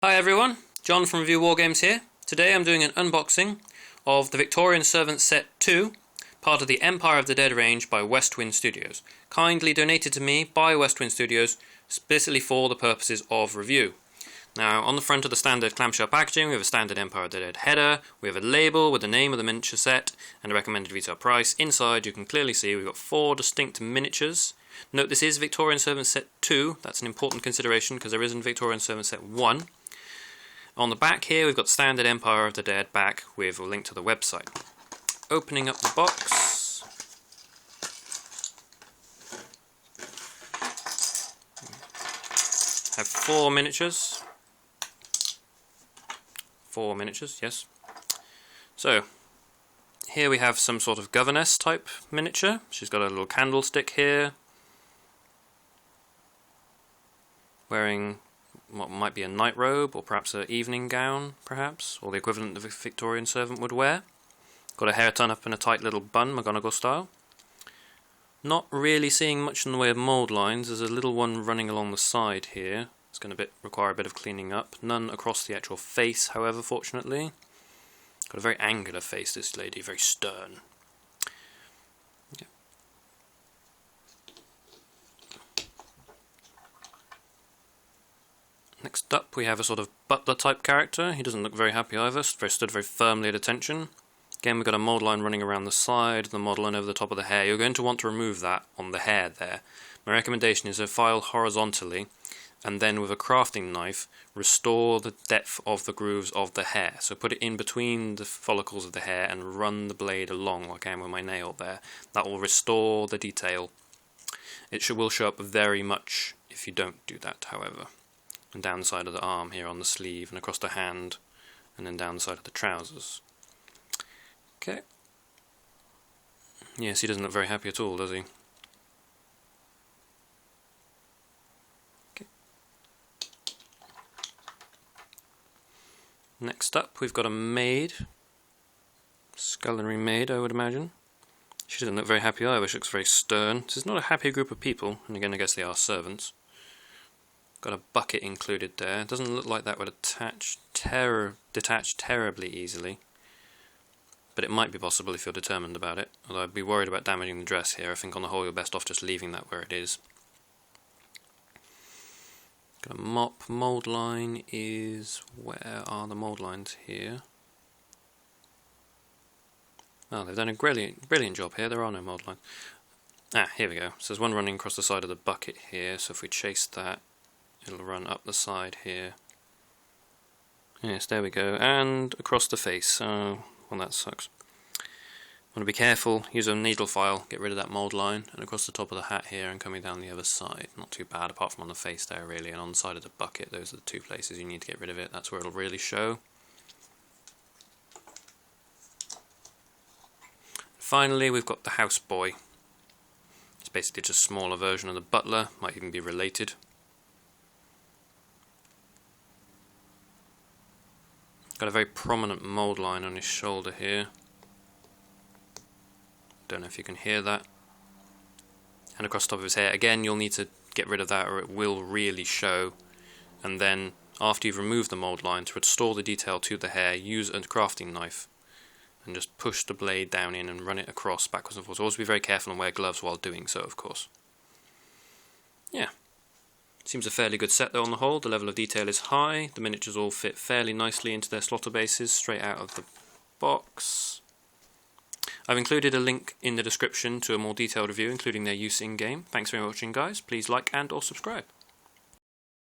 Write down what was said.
Hi everyone, John from Review Wargames here. Today I'm doing an unboxing of the Victorian Servant Set 2, part of the Empire of the Dead range by Westwind Studios. Kindly donated to me by Westwind Studios, specifically for the purposes of review. Now, on the front of the standard clamshell packaging, we have a standard Empire of the Dead header, we have a label with the name of the miniature set, and a recommended retail price. Inside, you can clearly see we've got 4 distinct miniatures. Note this is Victorian Servant Set 2, that's an important consideration because there isn't Victorian Servant Set 1. On the back here we've got standard Empire of the Dead back with a link to the website. Opening up the box, have 4 miniatures. 4 miniatures, yes. So, here we have some sort of governess type miniature. She's got a little candlestick here, wearing what might be a night robe, or perhaps an evening gown, perhaps, or the equivalent the Victorian servant would wear. Got a hair done up in a tight little bun, McGonagall style. Not really seeing much in the way of mould lines. There's a little one running along the side here. It's going to require a bit of cleaning up. None across the actual face, however, fortunately. Got a very angular face, this lady, very stern. Yeah. Next up we have a sort of butler type character. He doesn't look very happy either, stood very firmly at attention. Again, we've got a mould line running around the side of the model and over the top of the hair. You're going to want to remove that on the hair there. My recommendation is to file horizontally and then with a crafting knife restore the depth of the grooves of the hair. So put it in between the follicles of the hair and run the blade along like I am with my nail there. That will restore the detail. It will show up very much if you don't do that, however. And down the side of the arm here on the sleeve and across the hand and then down the side of the trousers. Okay. Yes, he doesn't look very happy at all, does he? Okay. Next up we've got a maid. Scullery maid, I would imagine. She doesn't look very happy either, she looks very stern. This is not a happy group of people, and again I guess they are servants. Got a bucket included there. Doesn't look like that would detach terribly easily. But it might be possible if you're determined about it. Although I'd be worried about damaging the dress here. I think on the whole you're best off just leaving that where it is. Got a mop. Mould line is... where are the mould lines here? Oh, they've done a brilliant job here. There are no mould lines. Ah, here we go. So there's one running across the side of the bucket here. So if we chase that, it'll run up the side here. Yes, there we go. And across the face. Oh, well, that sucks. Want to be careful. Use a needle file. Get rid of that mould line. And across the top of the hat here and coming down the other side. Not too bad, apart from on the face there, really. And on the side of the bucket, those are the 2 places you need to get rid of it. That's where it'll really show. Finally, we've got the houseboy. It's basically just a smaller version of the butler. Might even be related. Got a very prominent mould line on his shoulder here. Don't know if you can hear that. And across the top of his hair. Again, you'll need to get rid of that or it will really show. And then, after you've removed the mould line, to restore the detail to the hair, use a crafting knife. And just push the blade down in and run it across backwards and forwards. Always be very careful and wear gloves while doing so, of course. Yeah. Seems a fairly good set though on the whole. The level of detail is high. The miniatures all fit fairly nicely into their slotter bases straight out of the box. I've included a link in the description to a more detailed review including their use in game. Thanks very much for watching guys. Please like and or subscribe.